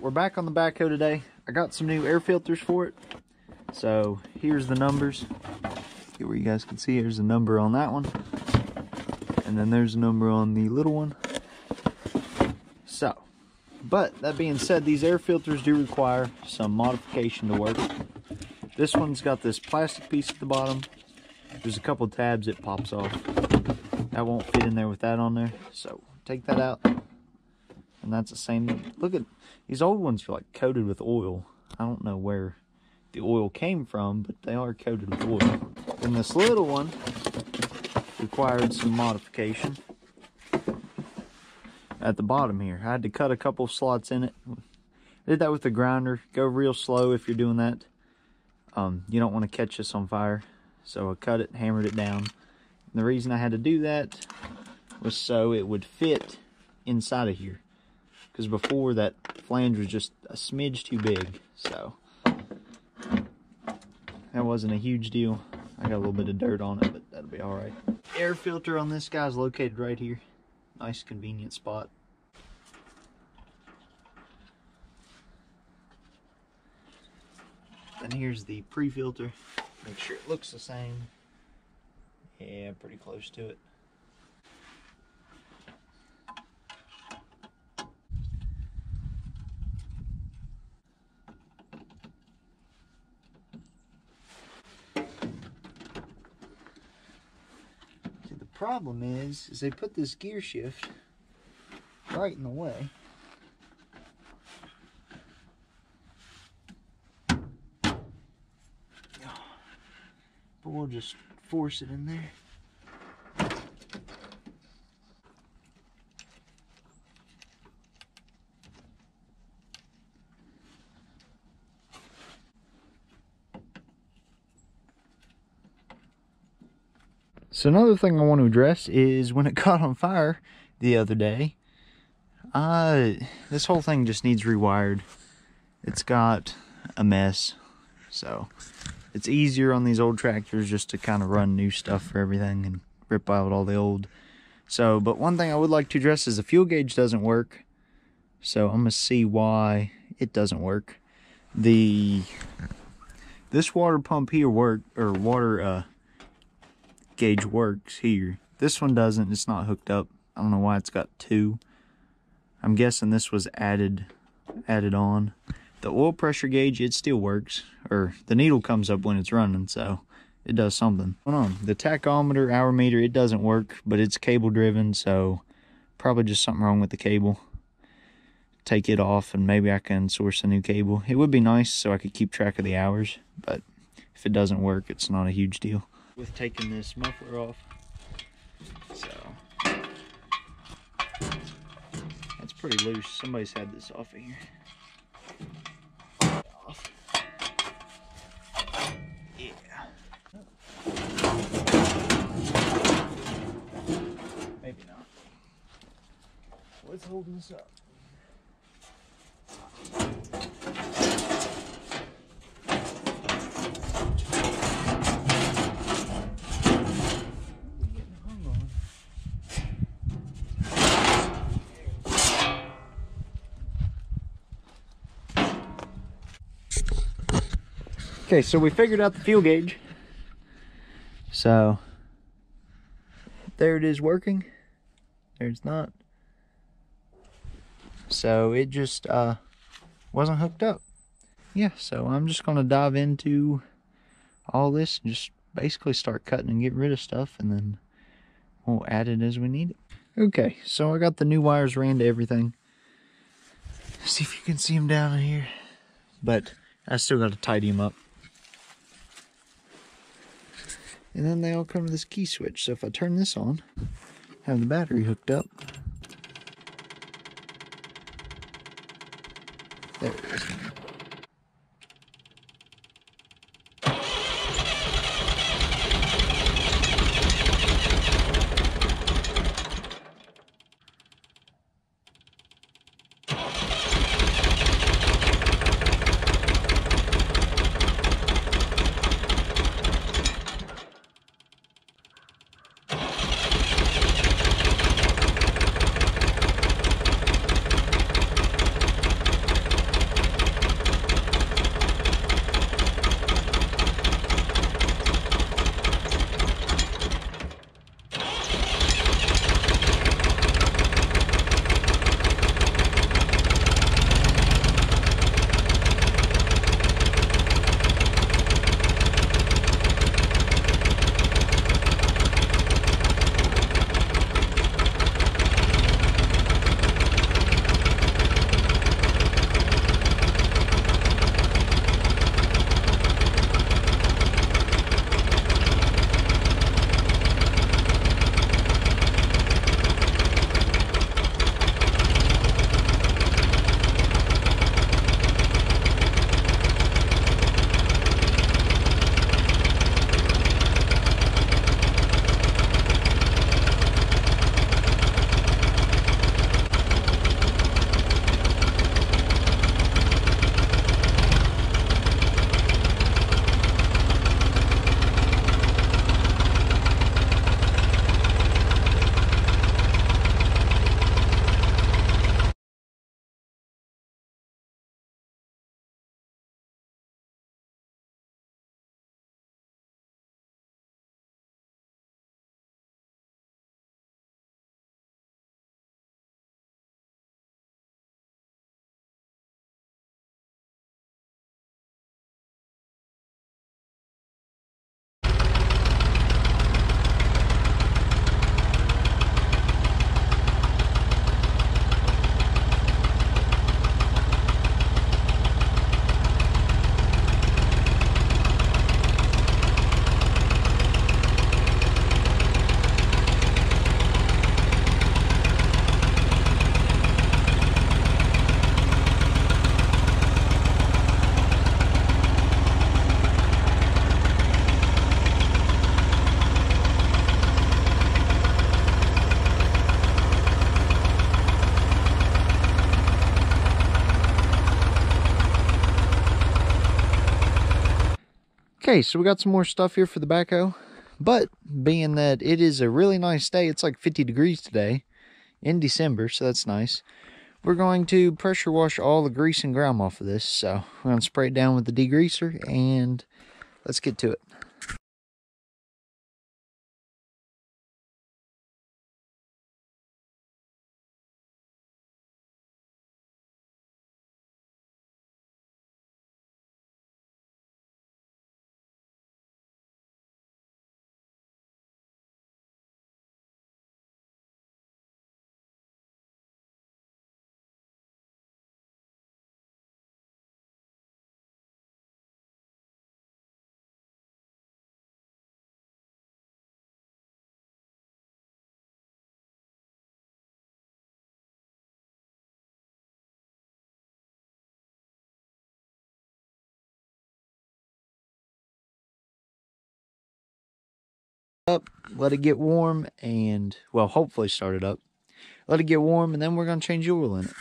we're back on the backhoe today. I got some new air filters for it. So here's the numbers. Here where you guys can see, here's a number on that one. And then there's a number on the little one. So, but that being said, these air filters do require some modification to work. This one's got this plastic piece at the bottom. There's a couple tabs it pops off. That won't fit in there with that on there. So take that out. And that's the same. Look at these old ones are like coated with oil. I don't know where the oil came from, but they are coated with oil. And this little one required some modification at the bottom here. I had to cut a couple slots in it. I did that with the grinder. Go real slow if you're doing that. You don't want to catch this on fire. So I cut it, hammered it down. And the reason I had to do that was so it would fit inside of here. Because before, that flange was just a smidge too big. So that wasn't a huge deal. I got a little bit of dirt on it, but that'll be alright. Air filter on this guy's located right here. Nice convenient spot. And here's the pre-filter. Make sure it looks the same. Yeah, pretty close to it. The problem is they put this gear shift right in the way. But we'll just force it in there. So another thing I want to address is when it caught on fire the other day, this whole thing just needs rewired. It's got a mess. So it's easier on these old tractors just to kind of run new stuff for everything and rip out all the old. So, but one thing I would like to address is the fuel gauge doesn't work. So I'm going to see why it doesn't work. This water pump here water gauge works here. This one doesn't. It's not hooked up. I don't know why it's got two. I'm guessing this was added on. The oil pressure gauge, it still works, or the needle comes up when it's running, so it does something. The tachometer, hour meter, it doesn't work, but it's cable driven, so probably just something wrong with the cable. Take it off and maybe I can source a new cable. It would be nice so I could keep track of the hours, but if it doesn't work, it's not a huge deal. With taking this muffler off, so it's pretty loose. Somebody's had this off of here. Yeah. Maybe not. What's holding this up? Okay, so we figured out the fuel gauge. So there it is working. There it's not. So it just wasn't hooked up. Yeah, so I'm just gonna dive into all this and just basically start cutting and getting rid of stuff, and then we'll add it as we need it. Okay, so I got the new wires ran to everything. See if you can see them down in here. But I still got to tidy them up. And then they all come to this key switch. So if I turn this on, have the battery hooked up. There it is. Okay, so we got some more stuff here for the backhoe, but being that it is a really nice day, it's like 50 degrees today in December, so that's nice. We're going to pressure wash all the grease and grime off of this, so we're going to spray it down with the degreaser, and let's get to it. Up, let it get warm, and well, hopefully start it up. Let it get warm, and then we're going to change the oil in it.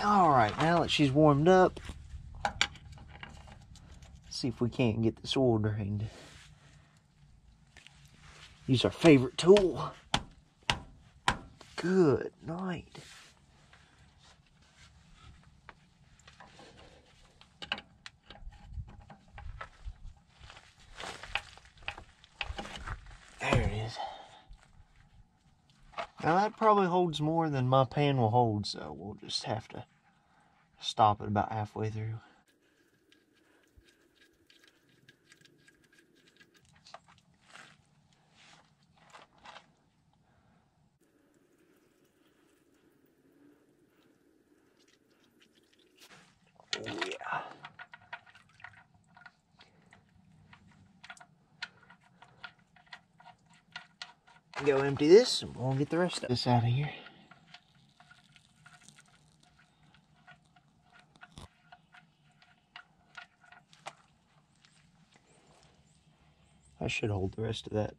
Alright, now that she's warmed up, let's see if we can't get this oil drained. Use our favorite tool. Good night. There it is. Now that probably holds more than my pan will hold, so we'll just have to stop it about halfway through. Oh yeah. Go empty this and we'll get the rest of this out of here. I should hold the rest of that.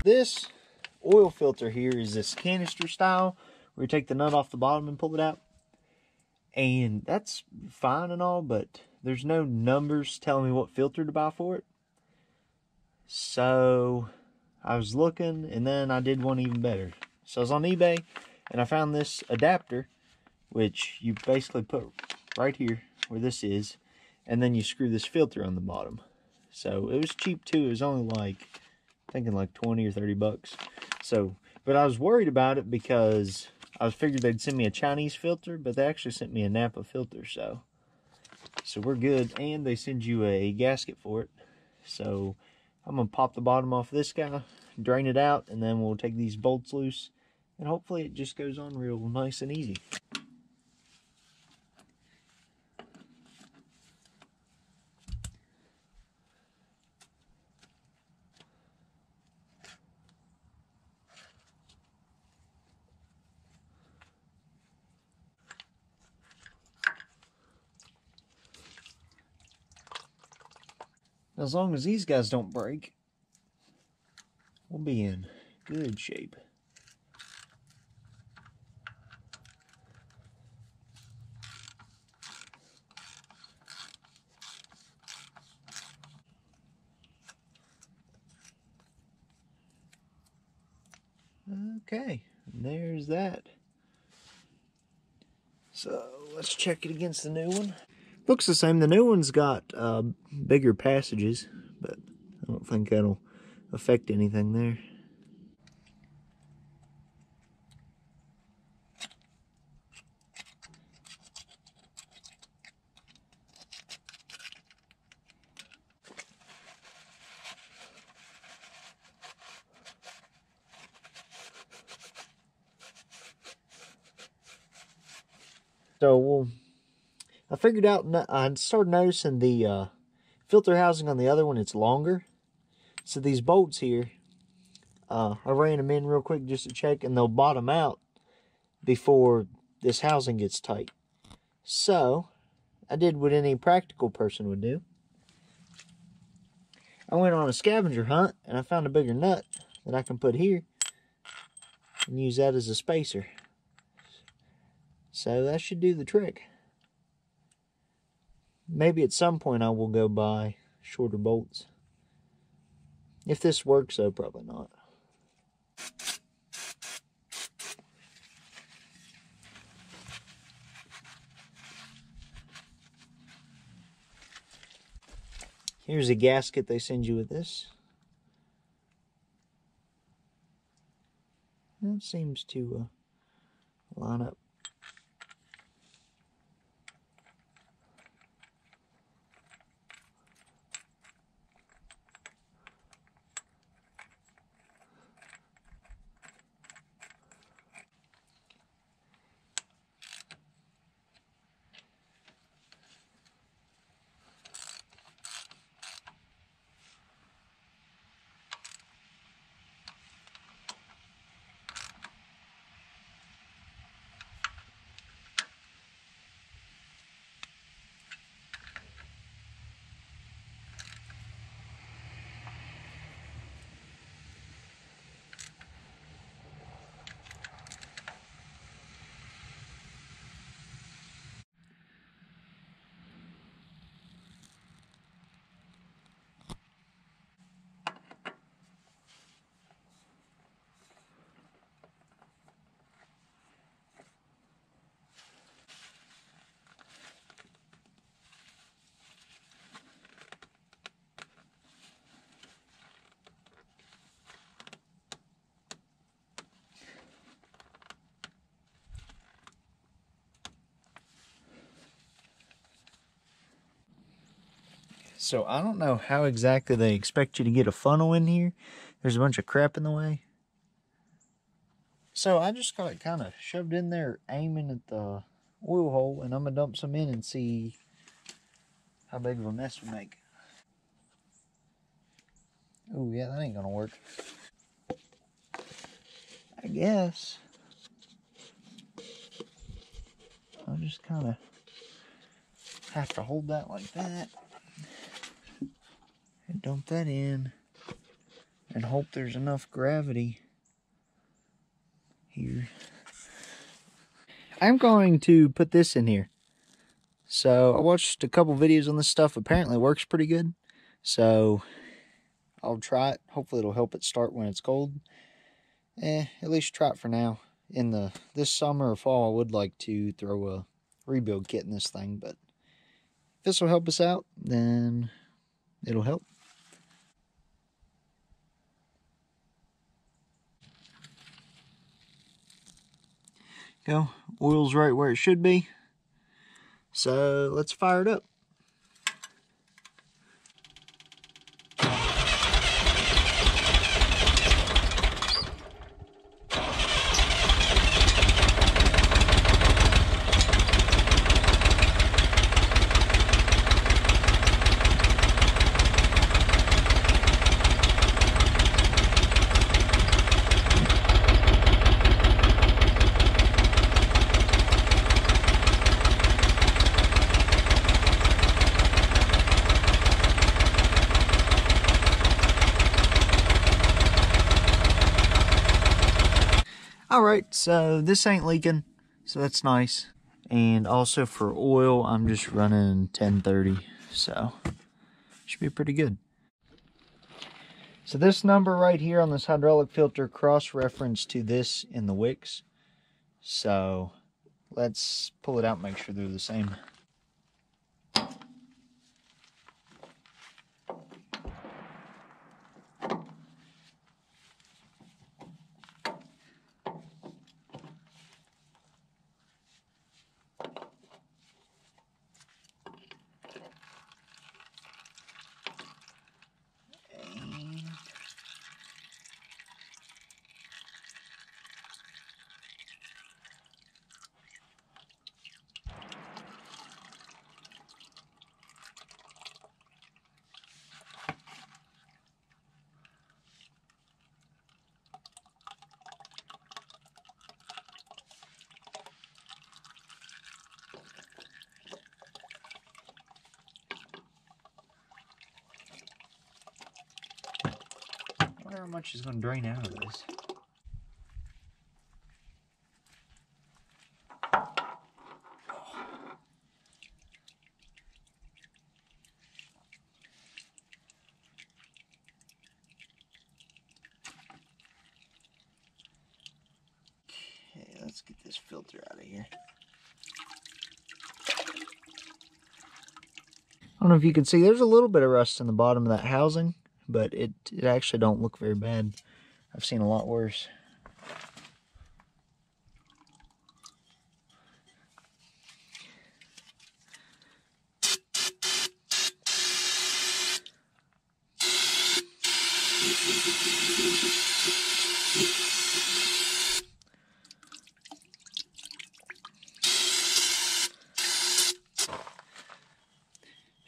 This oil filter here is this canister style where you take the nut off the bottom and pull it out. And that's fine and all, but there's no numbers telling me what filter to buy for it. So I was looking, and then I did one even better. So I was on eBay, and I found this adapter, which you basically put right here where this is, and then you screw this filter on the bottom. So it was cheap too. It was only like, thinking like 20 or 30 bucks. So, but I was worried about it because I figured they'd send me a Chinese filter, but they actually sent me a Napa filter, so we're good. And they send you a gasket for it. So I'm gonna pop the bottom off this guy, drain it out, and then we'll take these bolts loose, and hopefully it just goes on real nice and easy. As long as these guys don't break, we'll be in good shape. Okay, there's that. So let's check it against the new one. Looks the same. The new one's got bigger passages, but I don't think that'll affect anything there. So I figured out, I started noticing the filter housing on the other one, it's longer. So these bolts here, I ran them in real quick just to check, and they'll bottom out before this housing gets tight. So I did what any practical person would do. I went on a scavenger hunt, and I found a bigger nut that I can put here and use that as a spacer. So that should do the trick. Maybe at some point I will go buy shorter bolts. If this works, though, probably not. Here's a gasket they send you with this. That seems to line up. So I don't know how exactly they expect you to get a funnel in here. There's a bunch of crap in the way. So I just got it kind of shoved in there, aiming at the oil hole, and I'm going to dump some in and see how big of a mess we make. Oh yeah, that ain't going to work. I guess I'll just kind of have to hold that like that. And dump that in and hope there's enough gravity here. I'm going to put this in here. So I watched a couple videos on this stuff. Apparently it works pretty good. So I'll try it. Hopefully it'll help it start when it's cold. At least try it for now. In this summer or fall, I would like to throw a rebuild kit in this thing, but if this will help us out, then it'll help. Go, oil's right where it should be. So let's fire it up. Alright, so this ain't leaking, so that's nice. And also for oil, I'm just running 1030, so should be pretty good. So this number right here on this hydraulic filter cross-reference to this in the wicks. So let's pull it out and make sure they're the same. I wonder how much is going to drain out of this. Okay, let's get this filter out of here. I don't know if you can see, there's a little bit of rust in the bottom of that housing, but it actually don't look very bad. I've seen a lot worse.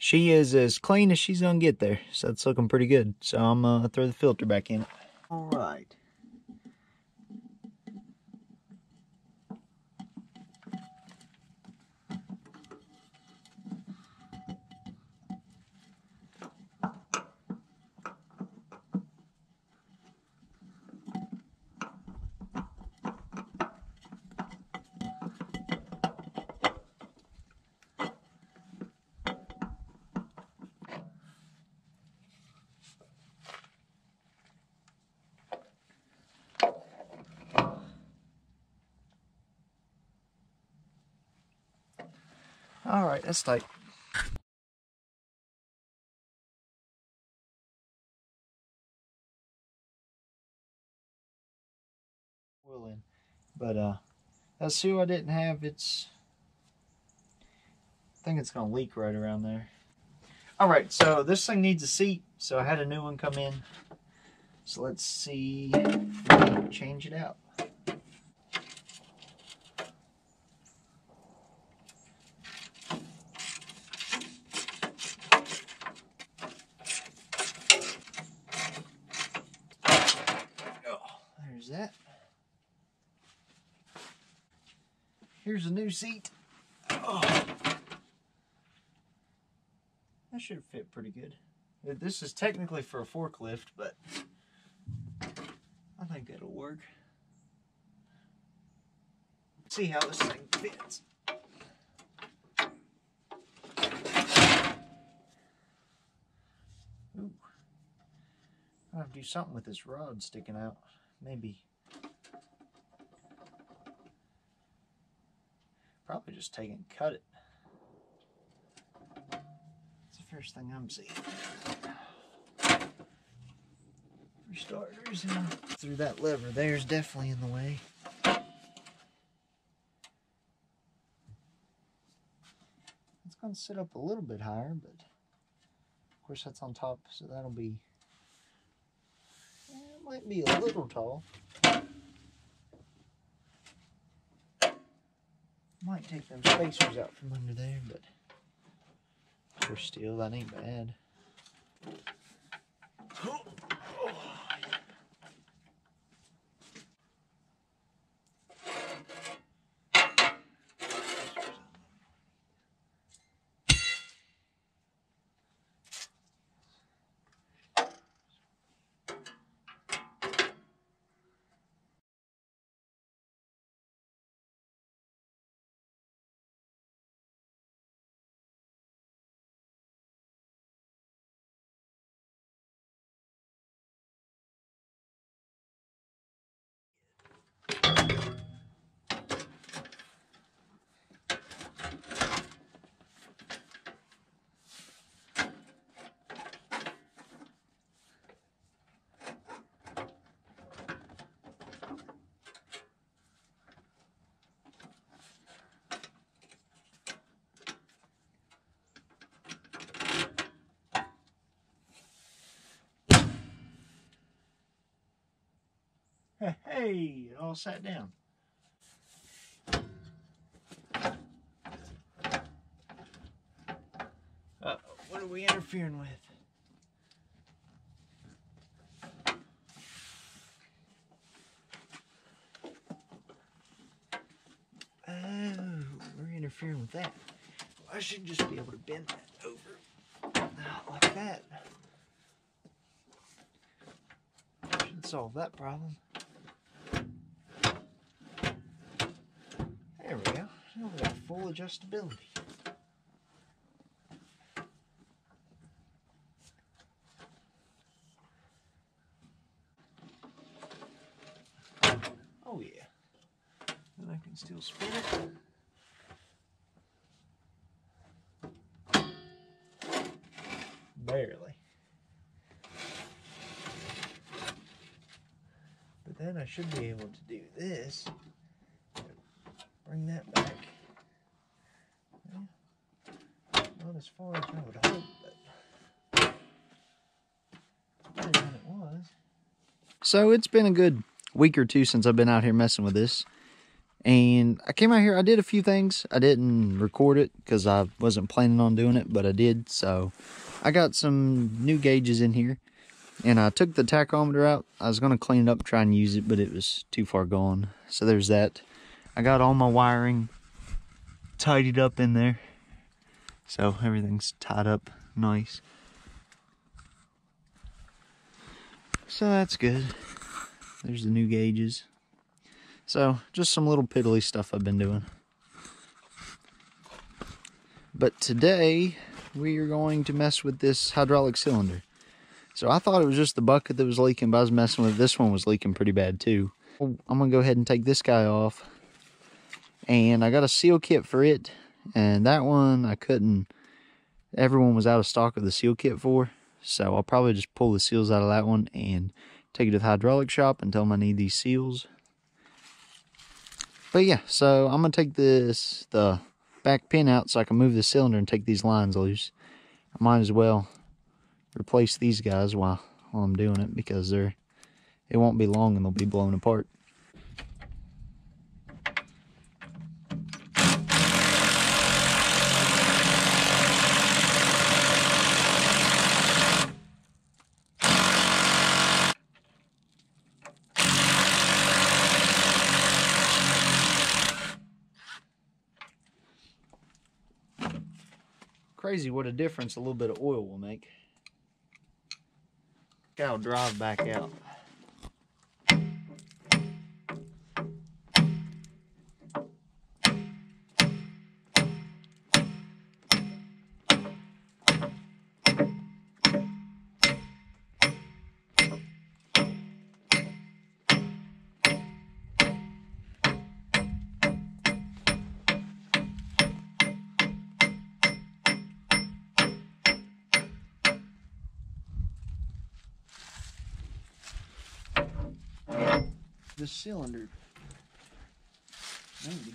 She is as clean as she's gonna get there, so it's looking pretty good. So I'm gonna throw the filter back in. All right. All right, that's tight. Well in, but that seal I didn't have. I think it's gonna leak right around there. All right, so this thing needs a seat, so I had a new one come in. So let's see if we can change it out. There's that. Here's a new seat. Oh, that should fit pretty good. This is technically for a forklift, but I think it'll work. Let's see how this thing fits. Ooh. I'll have to do something with this rod sticking out. Maybe. Probably just take it and cut it. That's the first thing I'm seeing. For starters, through that lever there's definitely in the way. It's going to sit up a little bit higher, but of course that's on top, so that'll be, it might be a little tall. Might take them spacers out from under there, but for steel, that ain't bad. Hey, it all sat down. What are we interfering with? Oh, we're interfering with that. Well, I should just be able to bend that over like that. Should solve that problem. There we go. Now we got full adjustability. Oh yeah. And I can still spin it. Barely. But then I should be able to do this. Bring that back. Well, not as far as I would hope, but better than it was. So it's been a good week or two since I've been out here messing with this. And I came out here, I did a few things. I didn't record it because I wasn't planning on doing it, but I did. So I got some new gauges in here. And I took the tachometer out. I was going to clean it up, try and use it, but it was too far gone. So there's that. I got all my wiring tidied up in there. So everything's tied up nice. So that's good. There's the new gauges. So just some little piddly stuff I've been doing. But today we are going to mess with this hydraulic cylinder. So I thought it was just the bucket that was leaking, but I was messing with it. This one was leaking pretty bad too. I'm gonna go ahead and take this guy off. And I got a seal kit for it. And that one I couldn't, everyone was out of stock of the seal kit for. So I'll probably just pull the seals out of that one and take it to the hydraulic shop and tell them I need these seals. But yeah, so I'm gonna take the back pin out so I can move the cylinder and take these lines loose. I might as well replace these guys while I'm doing it because it won't be long and they'll be blown apart. Crazy what a difference a little bit of oil will make. I'll drive back out. The cylinder, maybe.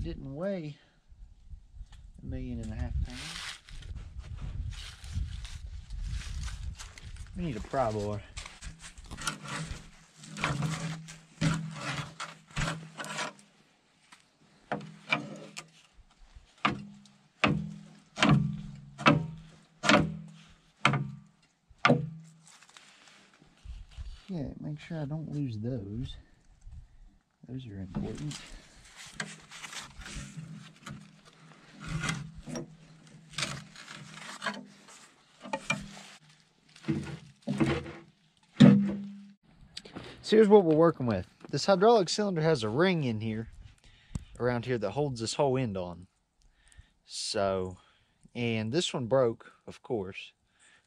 Didn't weigh 1.5 million pounds. We need a pry bar. Yeah, make sure I don't lose those. Those are important. So here's what we're working with. This hydraulic cylinder has a ring in here, around here, that holds this whole end on. So, and this one broke, of course,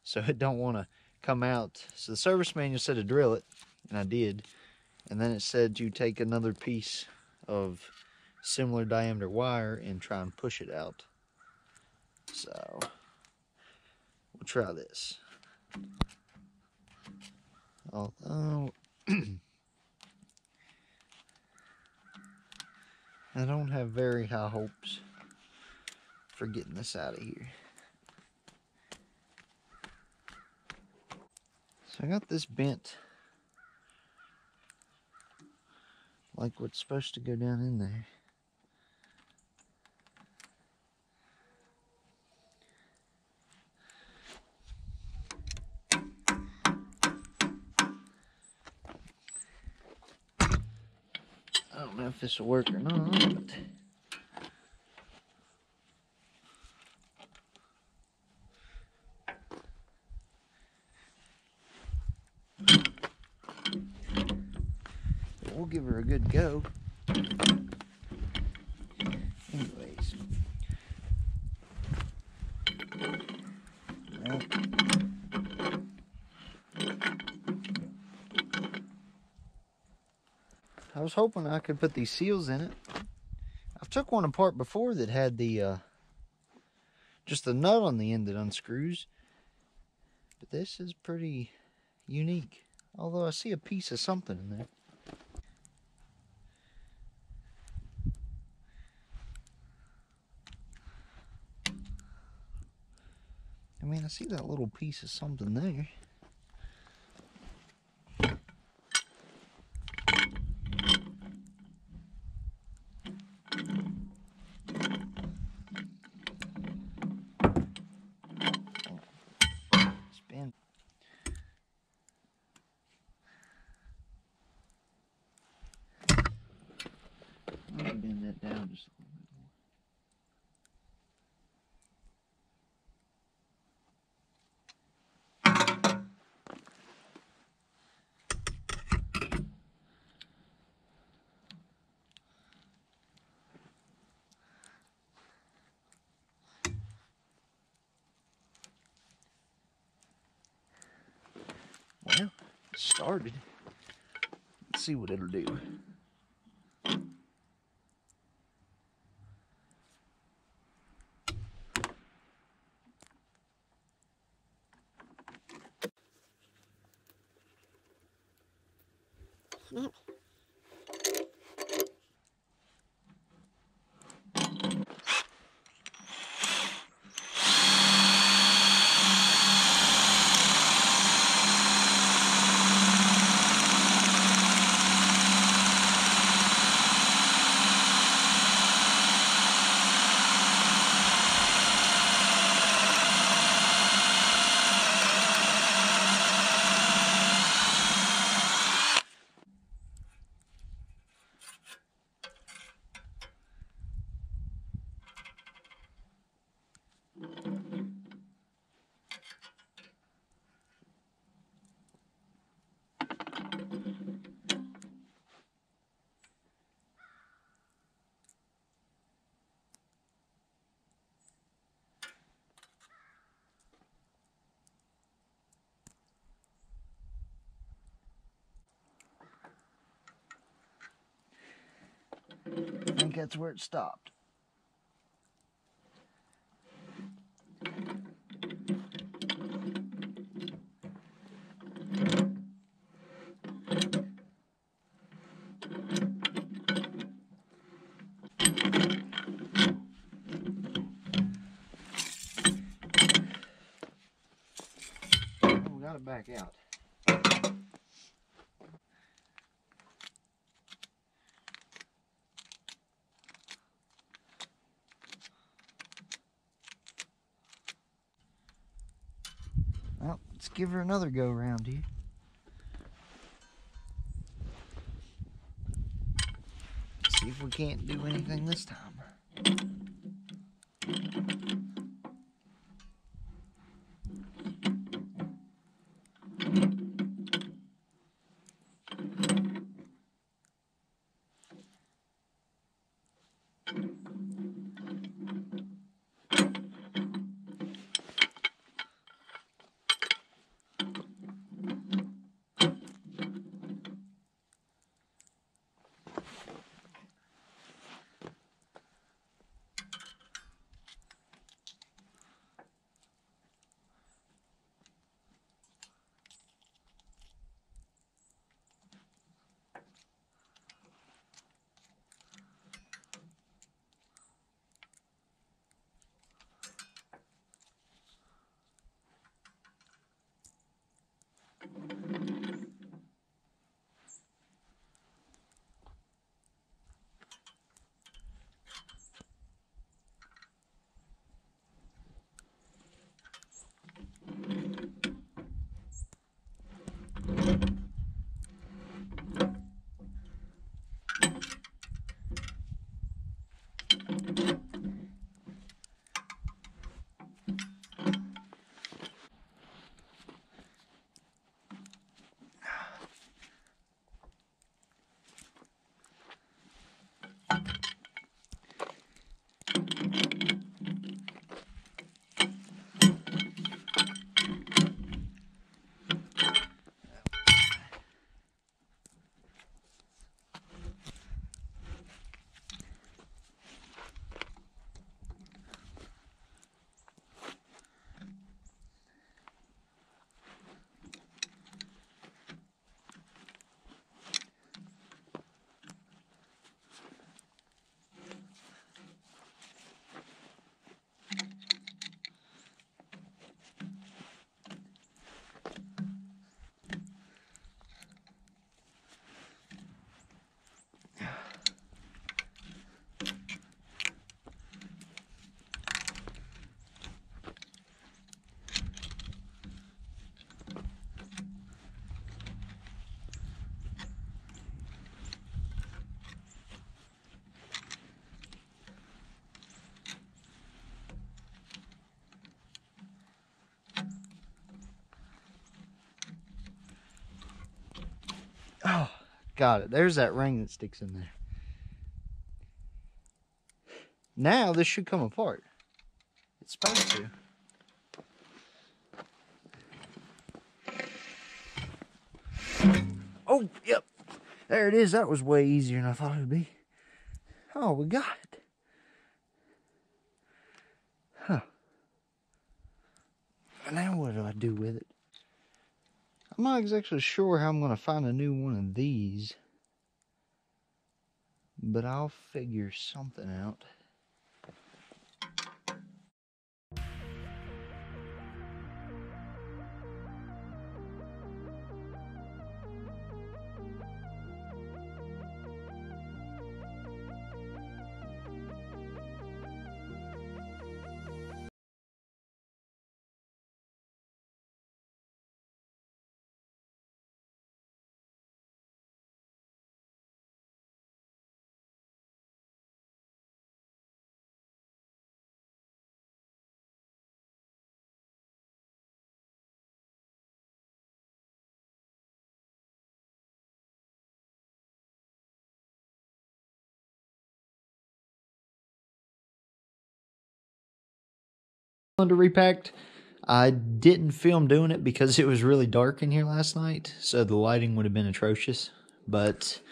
so it don't want to come out. So the service manual said to drill it, and I did. And then it said you take another piece of similar diameter wire and try and push it out. So we'll try this. Although I don't have very high hopes for getting this out of here. So I got this bent like what's supposed to go down in there. I don't know if this will work or not, but we'll give her a good go. Anyways. Well, I was hoping I could put these seals in it. I've took one apart before that had the just the nut on the end that unscrews, but this is pretty unique. Although I see a piece of something in there. I mean, I see that little piece of something there. Spin. I'm gonna bend that down just a little bit more. Well, it started. Let's see what it'll do. I think that's where it stopped. We got it back out. Well, let's give her another go around here. See if we can't do anything this time. Got it. There's that ring that sticks in there. Now this should come apart. It's supposed to. Oh, yep. There it is. That was way easier than I thought it would be. Oh, we got it. Huh. Now what do I do with it? I'm not exactly sure how I'm going to find a new one of these. But I'll figure something out. Cylinder repacked. I didn't film doing it because it was really dark in here last night, so the lighting would have been atrocious. But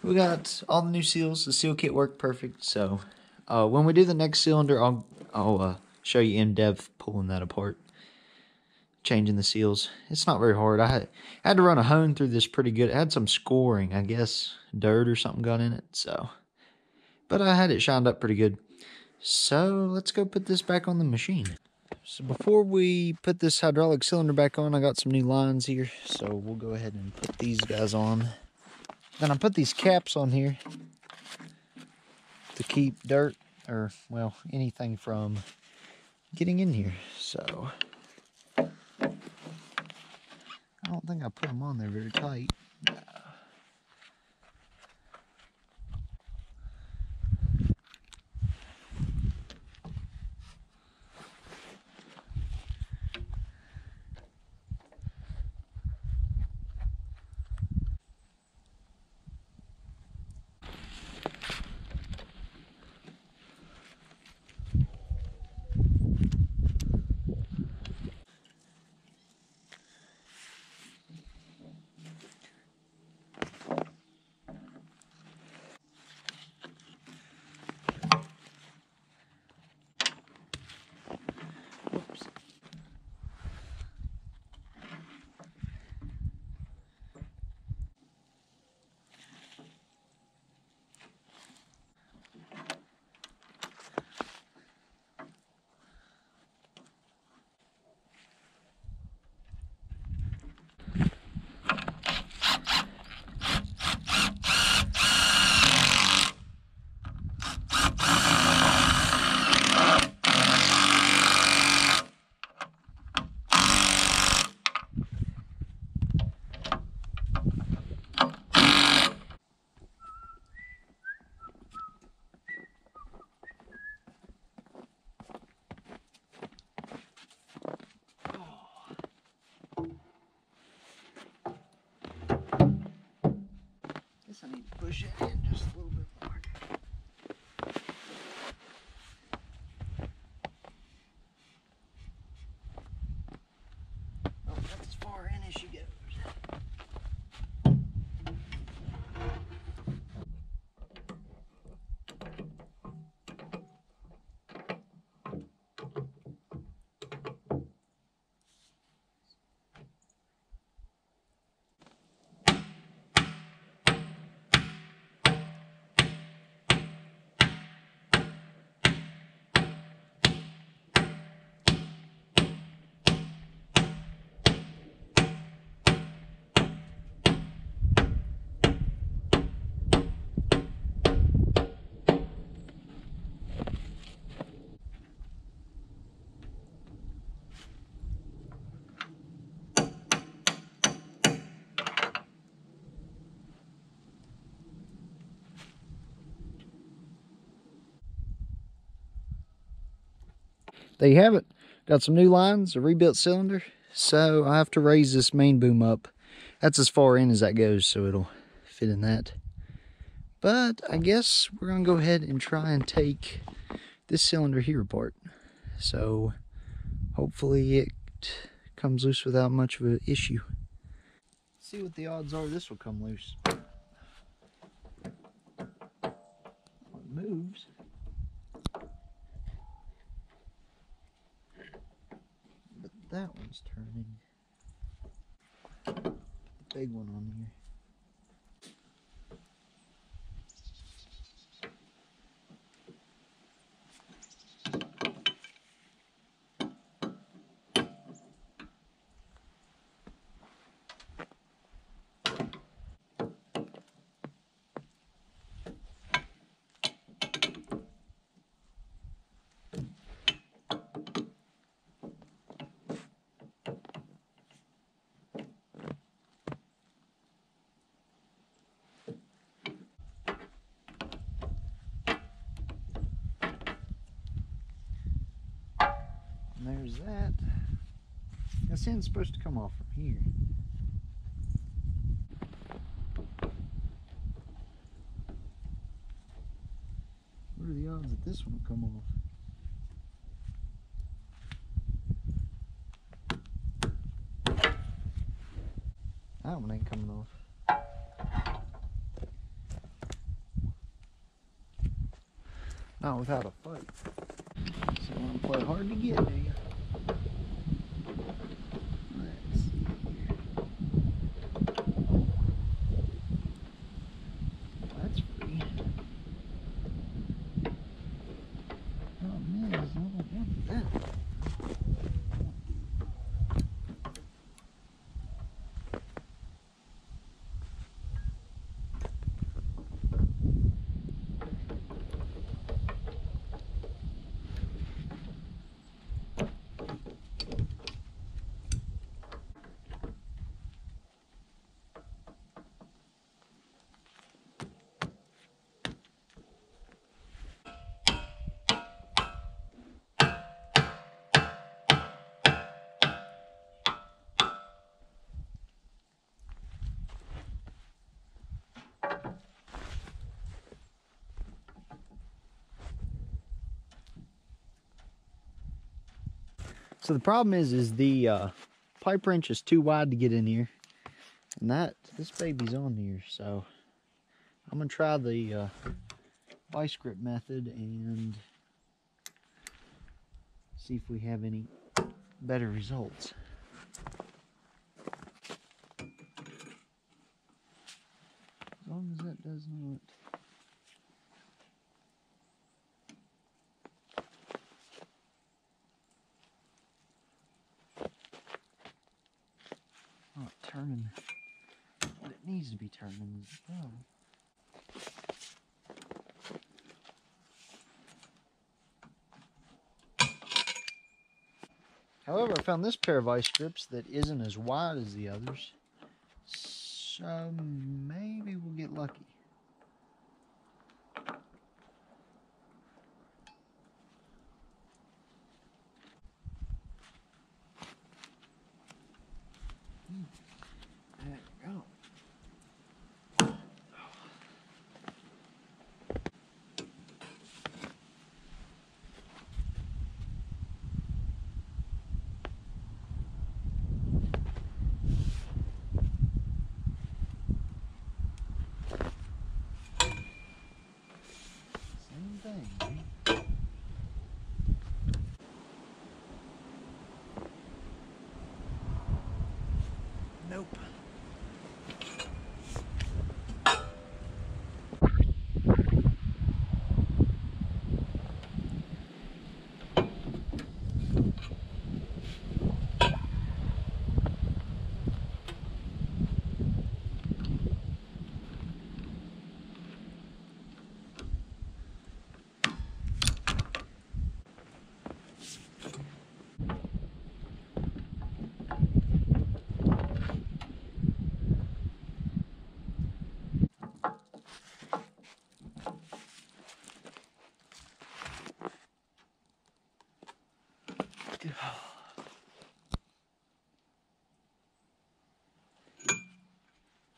we got all the new seals. The seal kit worked perfect. So when we do the next cylinder, I'll show you in depth pulling that apart, changing the seals. It's not very hard. I had to run a hone through this pretty good. It had some scoring, I guess, dirt or something got in it. So, but I had it shined up pretty good. So let's go put this back on the machine. So before we put this hydraulic cylinder back on, I got some new lines here. So we'll go ahead and put these guys on. Then I put these caps on here to keep dirt, or well, anything from getting in here. So I don't think I put them on there very tight. I need to push it in just a little bit more. Oh, that's as far in as she goes. There you have it. Got some new lines, a rebuilt cylinder. So I have to raise this main boom up. That's as far in as that goes, so it'll fit in that. But I guess we're gonna go ahead and try and take this cylinder here apart. So hopefully it comes loose without much of an issue. See what the odds are this will come loose. Well, it moves. But that one's turning. The big one on here. And there's that. This end's supposed to come off from here. What are the odds that this one will come off? That one ain't coming off. Not without a fight. So I'm gonna play hard to get, do you? Let's see here. That's free. Oh man, there's another one for that. So the problem is the pipe wrench is too wide to get in here, and this baby's on here. So I'm gonna try the vice grip method and see if we have any better results. As long as that does not. Not turning what it needs to be turning is the problem. However, I found this pair of vice grips that isn't as wide as the others, so maybe we'll get lucky. There we go.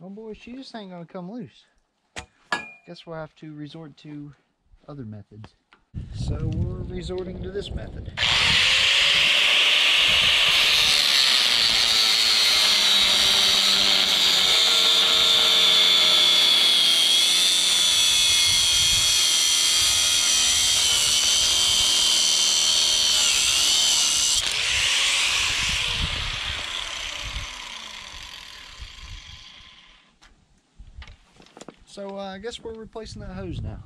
Oh boy, she just ain't gonna come loose. Guess we'll have to resort to other methods. So we're resorting to this method. So I guess we're replacing that hose now.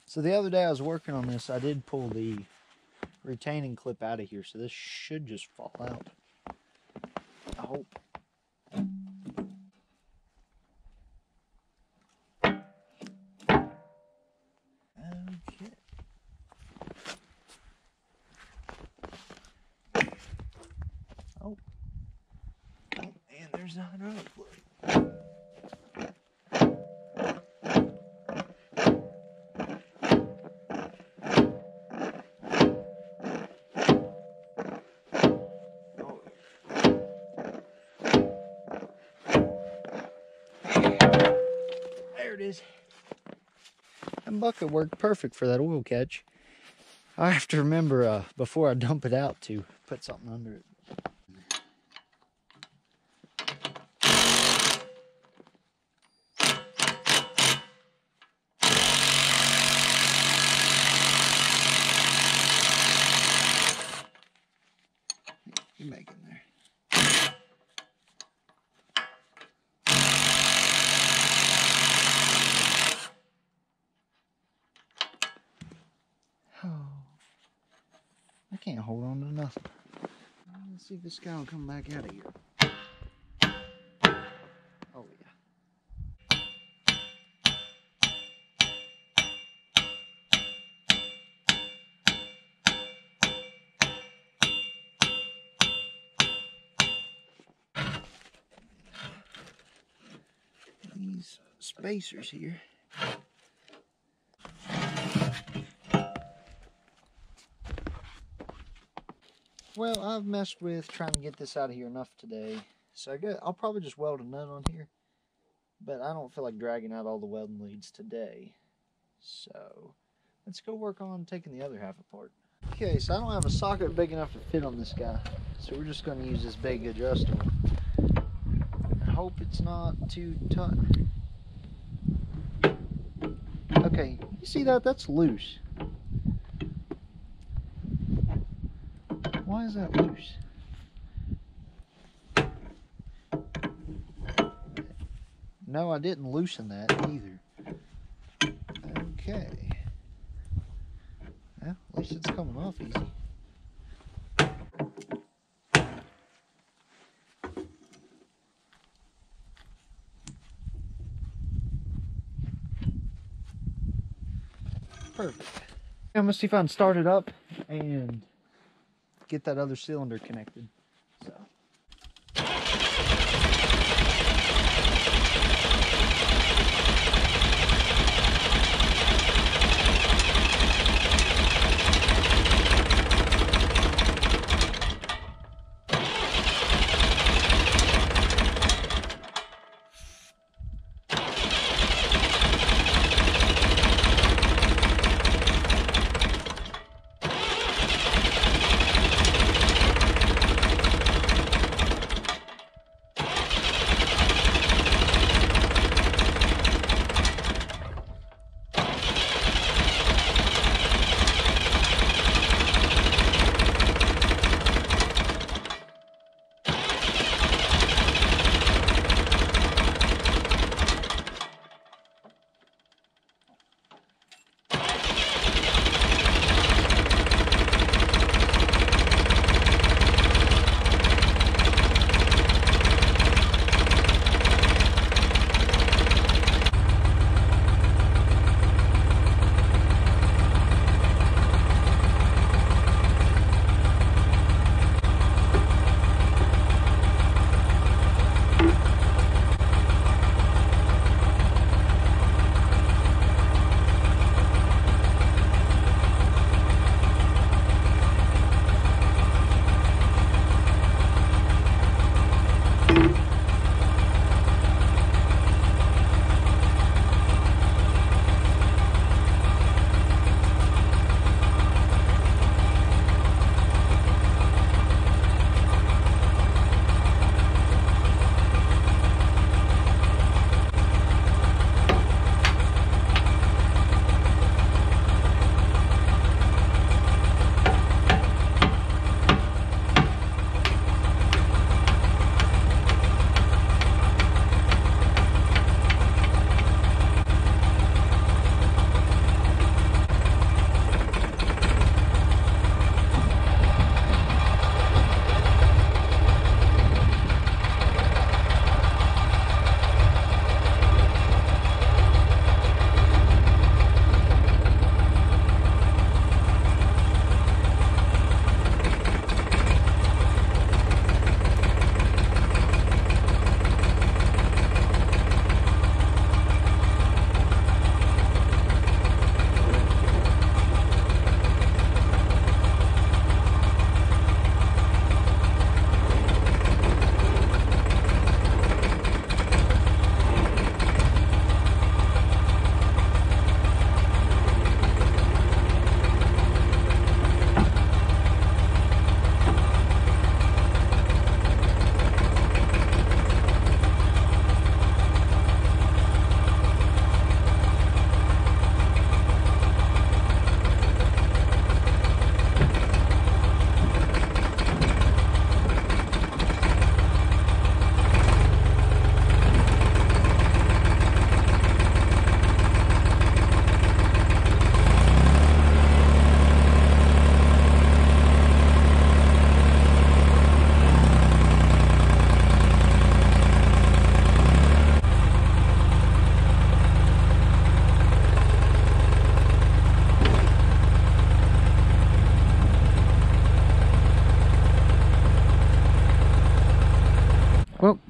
So the other day I was working on this, I did pull the retaining clip out of here, so this should just fall out. I hope. Okay. Oh. Oh, and there's the hydraulic fluid. There it is. That bucket worked perfect for that oil catch. I have to remember before I dump it out to put something under it. You're making there. Oh, I can't hold on to nothing. Let's see if this guy will come back out of here. Oh yeah. These spacers here. Well, I've messed with trying to get this out of here enough today, so I'll probably just weld a nut on here, but I don't feel like dragging out all the welding leads today, so let's go work on taking the other half apart. Okay, so I don't have a socket big enough to fit on this guy, so we're just going to use this big adjustable. I hope it's not too tight. Okay, you see that? That's loose. Why is that loose? No, I didn't loosen that either. Okay. Well, at least it's coming off easy. Perfect. I'm gonna see if I can start it up and get that other cylinder connected. So.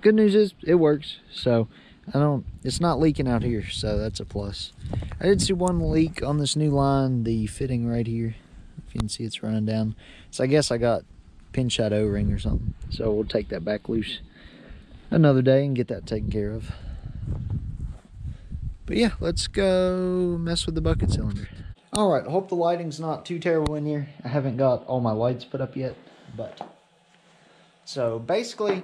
good news is it works. So it's not leaking out here, so that's a plus. I did see one leak on this new line, the fitting right here. If you can see, it's running down. So I guess I got pin shot O-ring or something. So we'll take that back loose another day and get that taken care of. But yeah, let's go mess with the bucket cylinder. All right, I hope the lighting's not too terrible in here. I haven't got all my lights put up yet, but so basically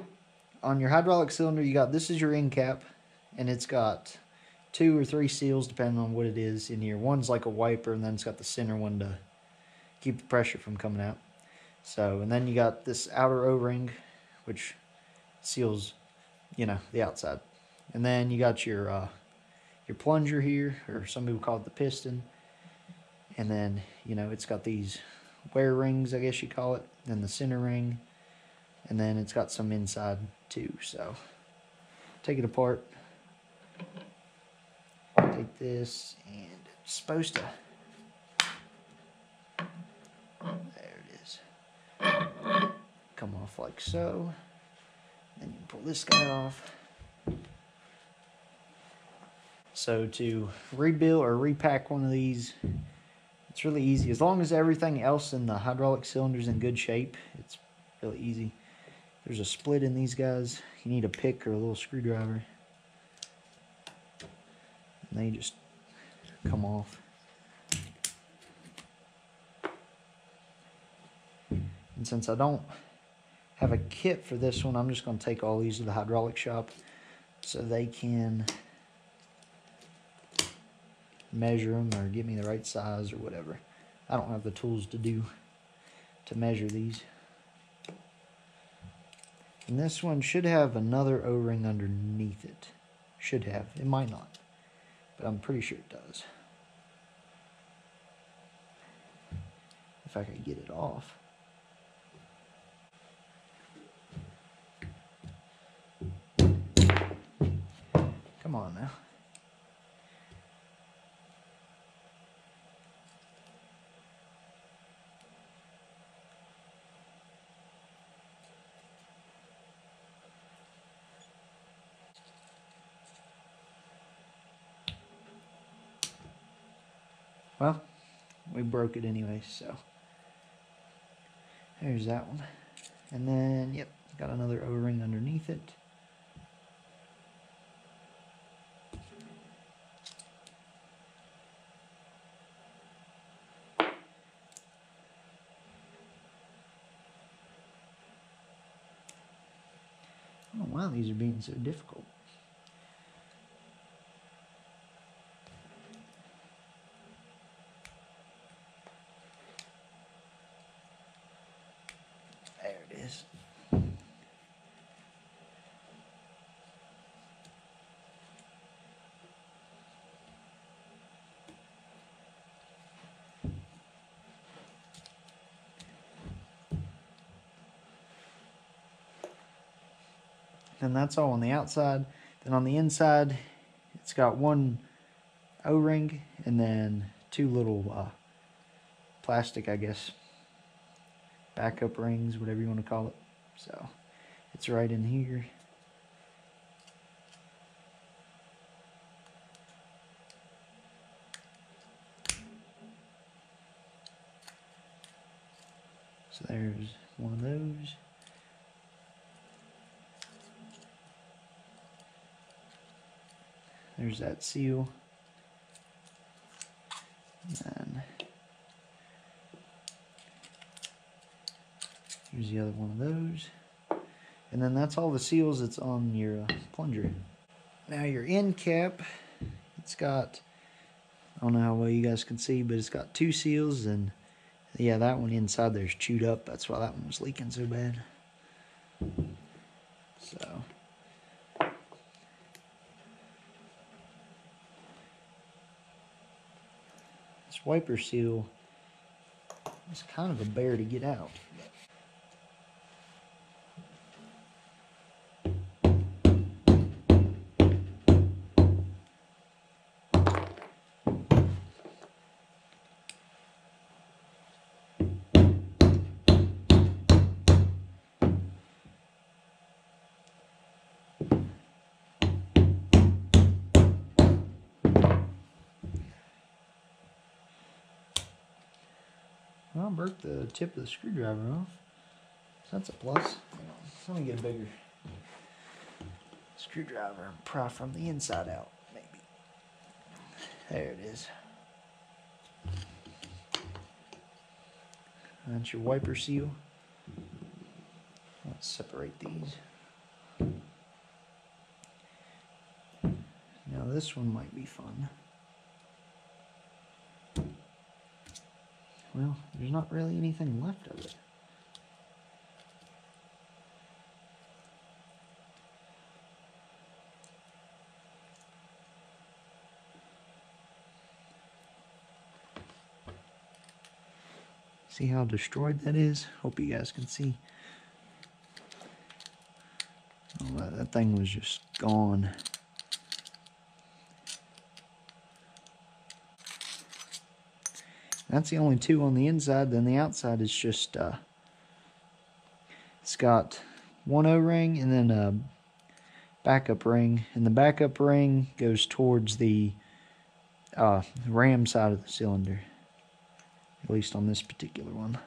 on your hydraulic cylinder, you got, this is your end cap, and it's got 2 or 3 seals depending on what it is in here. One's like a wiper, and then it's got the center one to keep the pressure from coming out. So, and then you got this outer O-ring, which seals, you know, the outside. And then you got your plunger here, or some people call it the piston. And then, you know, it's got these wear rings, I guess you call it, and the center ring. And then it's got some inside too. So, take it apart. Take this, and it's supposed to, there it is, come off like so. Then you pull this guy off. So to rebuild or repack one of these, it's really easy. As long as everything else in the hydraulic cylinder is in good shape, it's really easy. There's a split in these guys. You need a pick or a little screwdriver. And they just come off. And since I don't have a kit for this one, I'm just going to take all these to the hydraulic shop so they can measure them or get me the right size or whatever. I don't have the tools to measure these. And this one should have another O-ring underneath it. Should have. It might not, but I'm pretty sure it does. If I could get it off. Come on now. Well, we broke it anyway, so there's that one. And then, yep, got another O-ring underneath it. Oh, wow, these are being so difficult. There it is. And that's all on the outside. Then on the inside, it's got one O-ring and then 2 little plastic, I guess, backup rings, whatever you want to call it. So it's right in here. So there's one of those. There's that seal. And here's the other one of those. And then that's all the seals that's on your plunger. Now your end cap, it's got, I don't know how well you guys can see, but it's got 2 seals, and yeah, that one inside there's chewed up. That's why that one was leaking so bad. So this wiper seal is kind of a bear to get out. I broke the tip of the screwdriver off. So that's a plus. Let me get a bigger screwdriver and pry from the inside out, maybe. There it is. That's your wiper seal. Let's separate these. Now this one might be fun. Well, there's not really anything left of it. See how destroyed that is? Hope you guys can see. Oh, that thing was just gone. That's the only two on the inside. Then the outside is just, it's got one O-ring and then a backup ring. And the backup ring goes towards the ram side of the cylinder. At least on this particular one.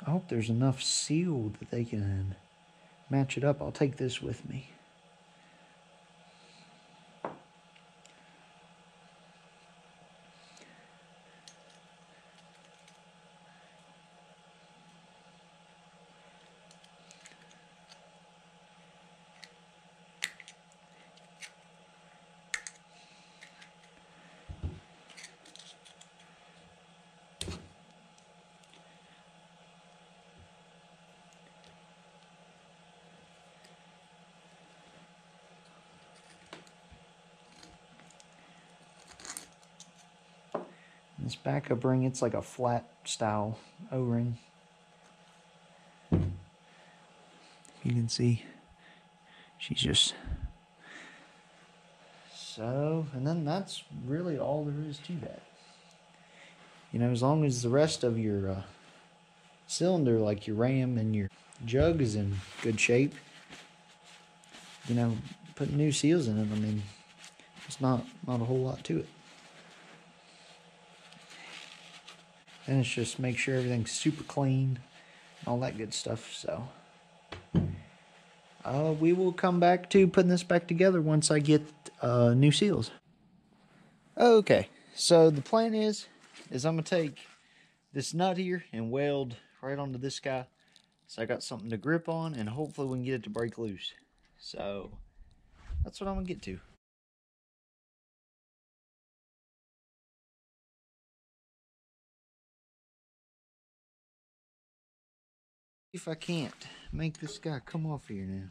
I hope there's enough seal that they can match it up. I'll take this with me. This backup ring, it's like a flat style O-ring. You can see she's just so, and then that's really all there is to that. You know, as long as the rest of your cylinder, like your ram and your jug, is in good shape, you know, putting new seals in it, I mean, it's not a whole lot to it. And it's just make sure everything's super clean, all that good stuff. So we will come back to putting this back together once I get new seals. Okay, so the plan is I'm gonna take this nut here and weld right onto this guy, so I got something to grip on, and hopefully we can get it to break loose. So that's what I'm gonna get to. If I can't make this guy come off here now.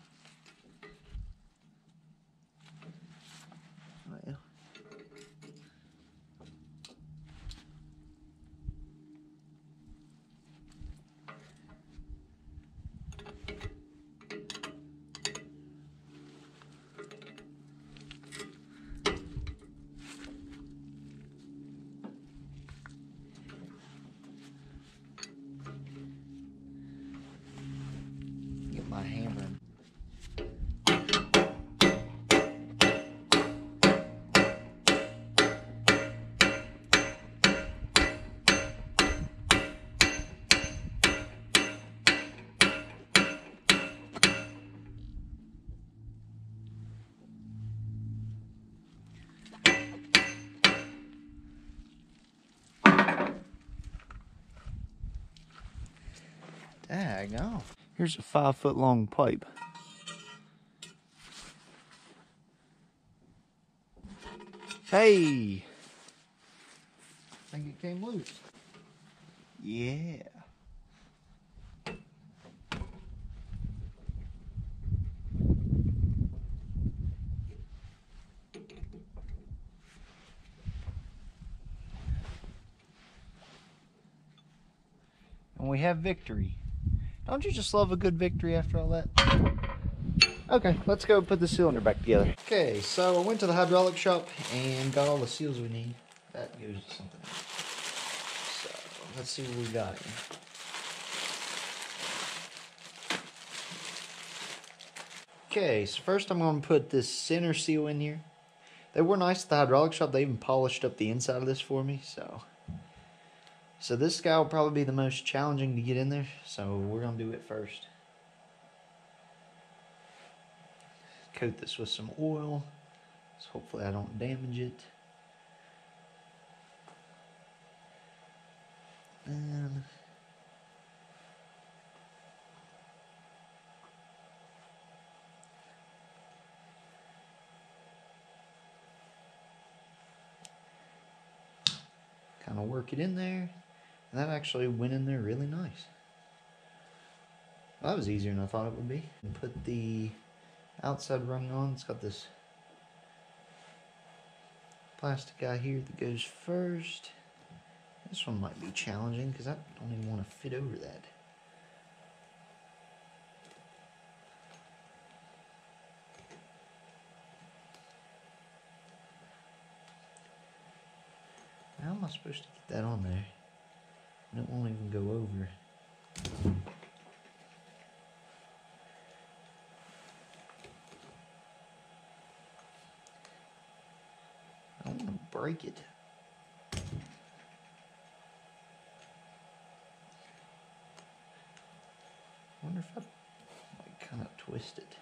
Well. Get my hammer. Daggone. Here's a 5-foot long pipe. Hey! I think it came loose. Yeah. And we have victory. Don't you just love a good victory after all that? Okay, let's go put the cylinder back together. Okay, so I went to the hydraulic shop and got all the seals we need. That goes to something else. So, let's see what we got here. Okay, so first I'm going to put this center seal in here. They were nice at the hydraulic shop. They even polished up the inside of this for me. So this guy will probably be the most challenging to get in there. So we're going to do it first. Coat this with some oil. So hopefully I don't damage it. And kind of work it in there. And that actually went in there really nice. Well, that was easier than I thought it would be. And put the outside running on. It's got this plastic guy here that goes first. This one might be challenging because I don't even want to fit over that. How am I supposed to get that on there? And it won't even go over. I don't want to break it. I wonder if I might kind of twist it.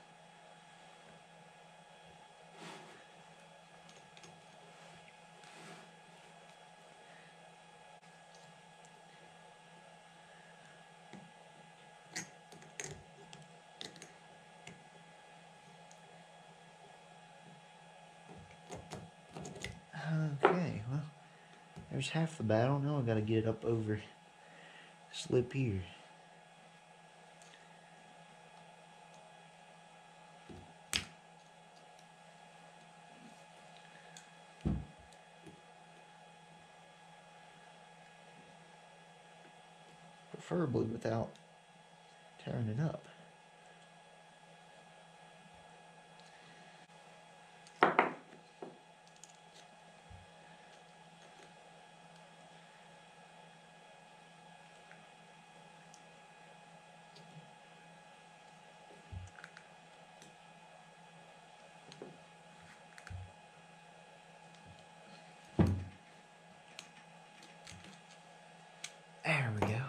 Okay, well, there's half the battle. Now I got to get it up over this lip here. Preferably without tearing it up. There we go.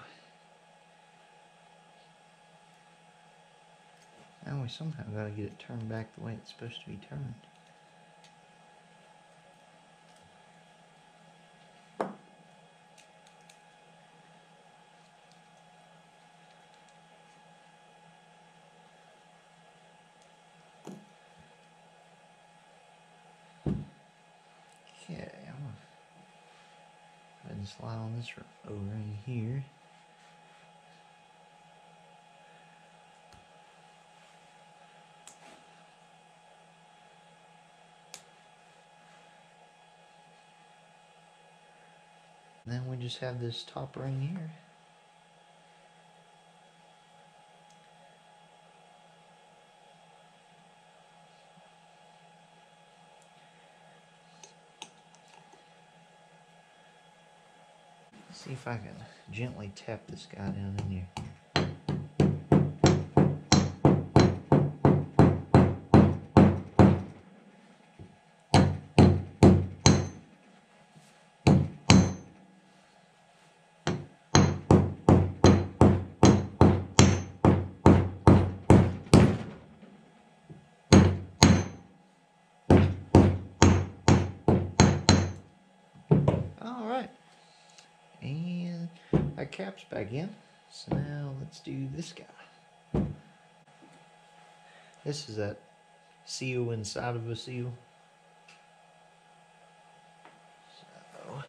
Now we somehow got to get it turned back the way it's supposed to be turned. Okay, I'm going to go ahead and slide on this over in here. Then we just have this top ring here. See if I can gently tap this guy down in here. Alright, and that cap's back in. So now let's do this guy. This is that seal inside of a seal. So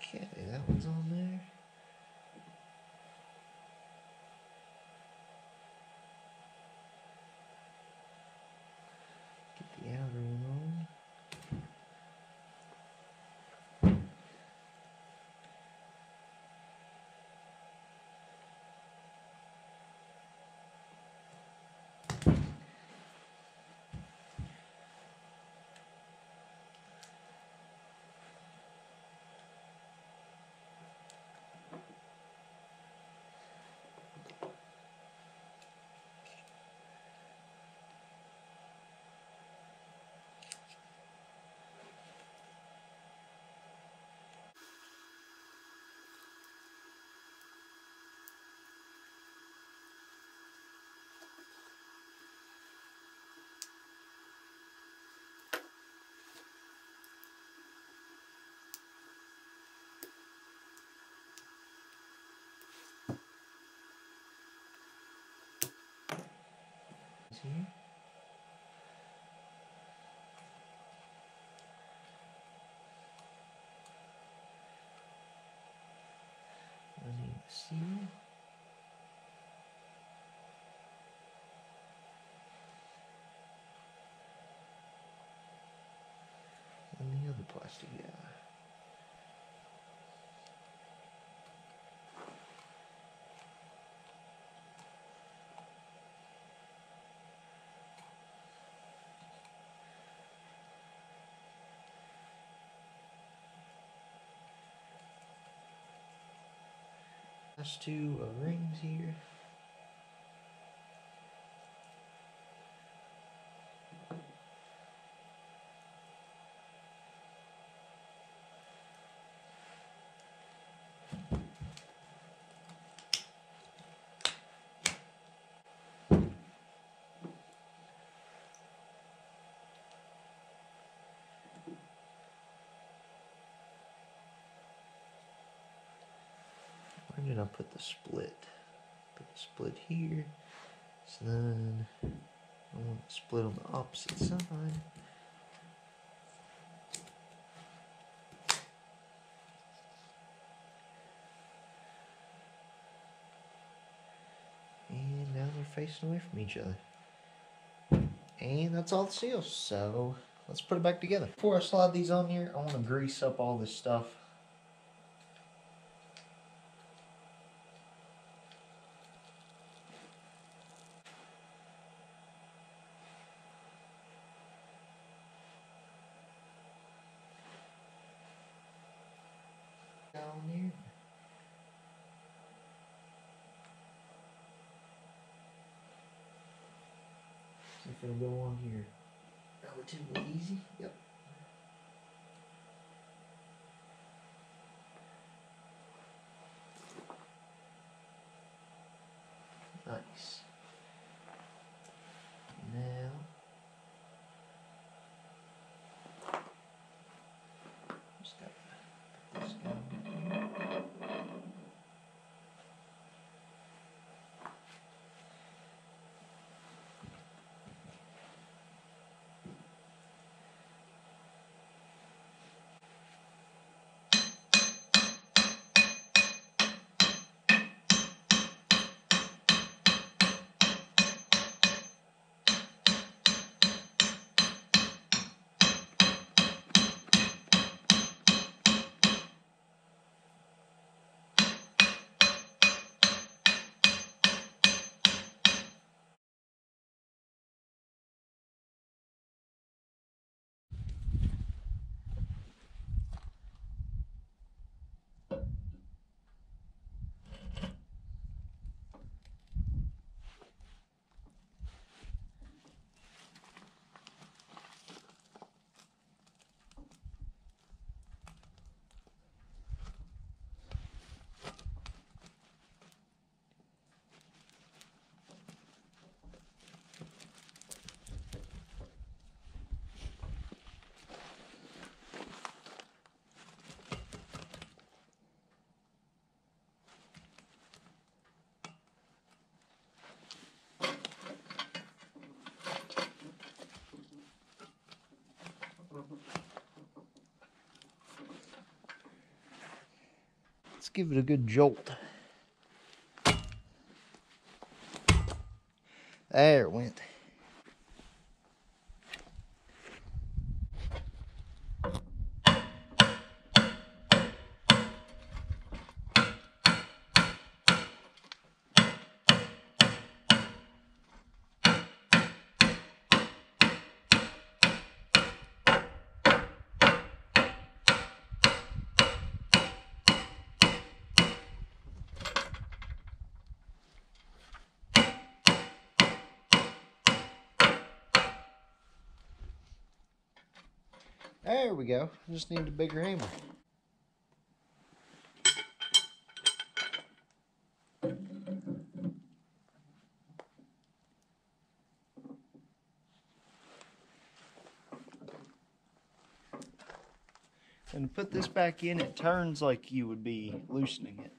okay, that one's on there. here. Running the seal. And the other plastic guy. That's two rings here. Where did I put the split? Put the split here. So then I want the split on the opposite side. And now they're facing away from each other. And that's all the seals. So let's put it back together. Before I slide these on here, I want to grease up all this stuff. Down here. See if it'll go on here relatively easy. Yep. Nice. Now just gotta put this guy on here. Let's give it a good jolt. There it went. There we go. Just need a bigger hammer. And to put this back in, it turns like you would be loosening it.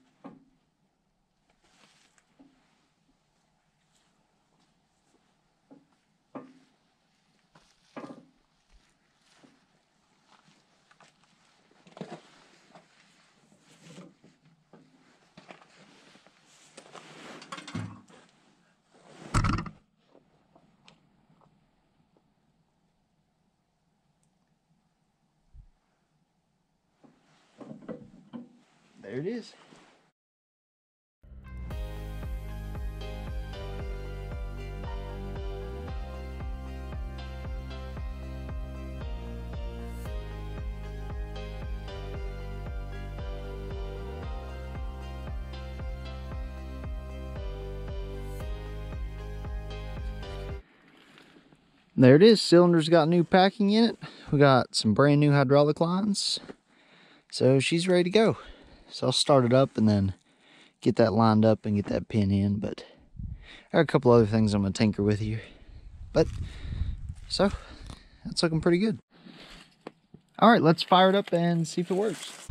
there it is. There it is. Cylinder's got new packing in it. We got some brand new hydraulic lines. So she's ready to go. So I'll start it up and then get that lined up and get that pin in. But I got a couple other things I'm going to tinker with here. But, so, that's looking pretty good. Alright, let's fire it up and see if it works.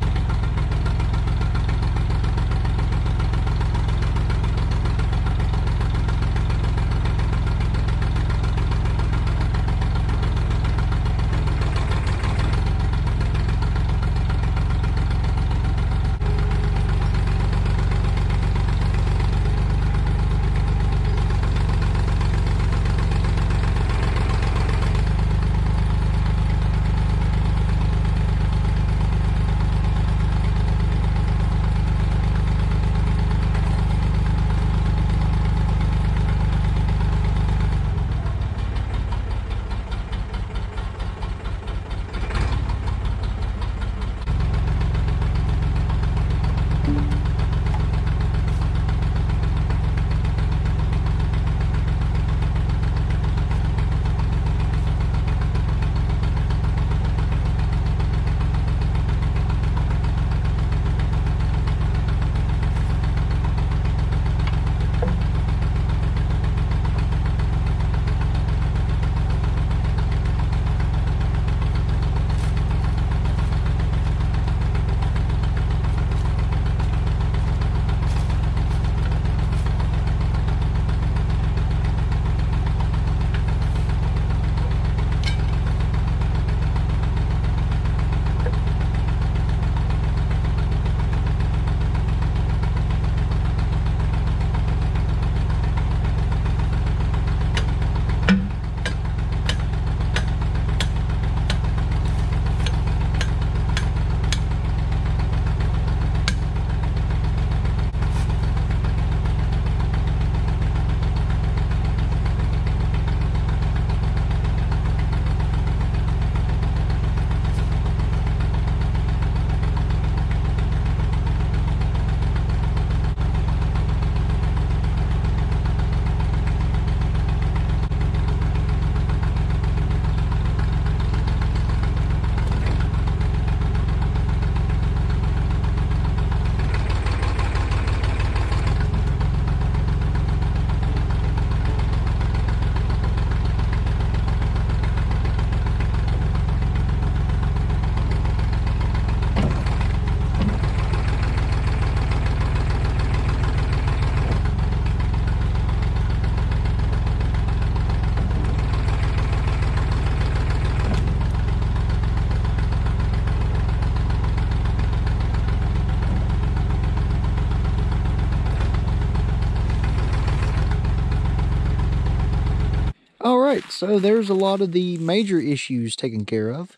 Alright, so there's a lot of the major issues taken care of.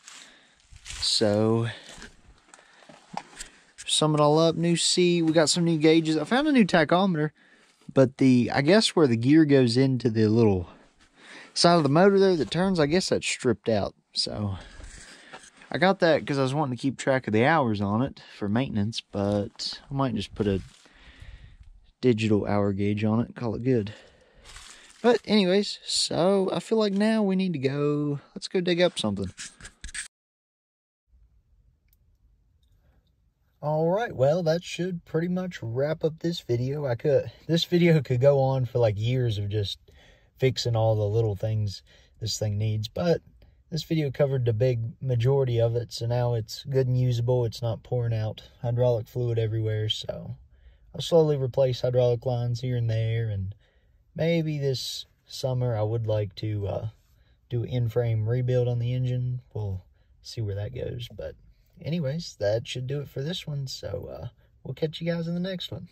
So, sum it all up, new seat, we got some new gauges. I found a new tachometer, but I guess where the gear goes into the little side of the motor there that turns, I guess that's stripped out. So, I got that because I was wanting to keep track of the hours on it for maintenance, but I might just put a digital hour gauge on it and call it good. But anyways, so I feel like now we need to go, let's go dig up something. Alright, well that should pretty much wrap up this video. This video could go on for like years of just fixing all the little things this thing needs, but this video covered the big majority of it, so now it's good and usable. It's not pouring out hydraulic fluid everywhere, so I'll slowly replace hydraulic lines here and there, and maybe this summer I would like to do an in-frame rebuild on the engine. We'll see where that goes. But anyways, that should do it for this one. So we'll catch you guys in the next one.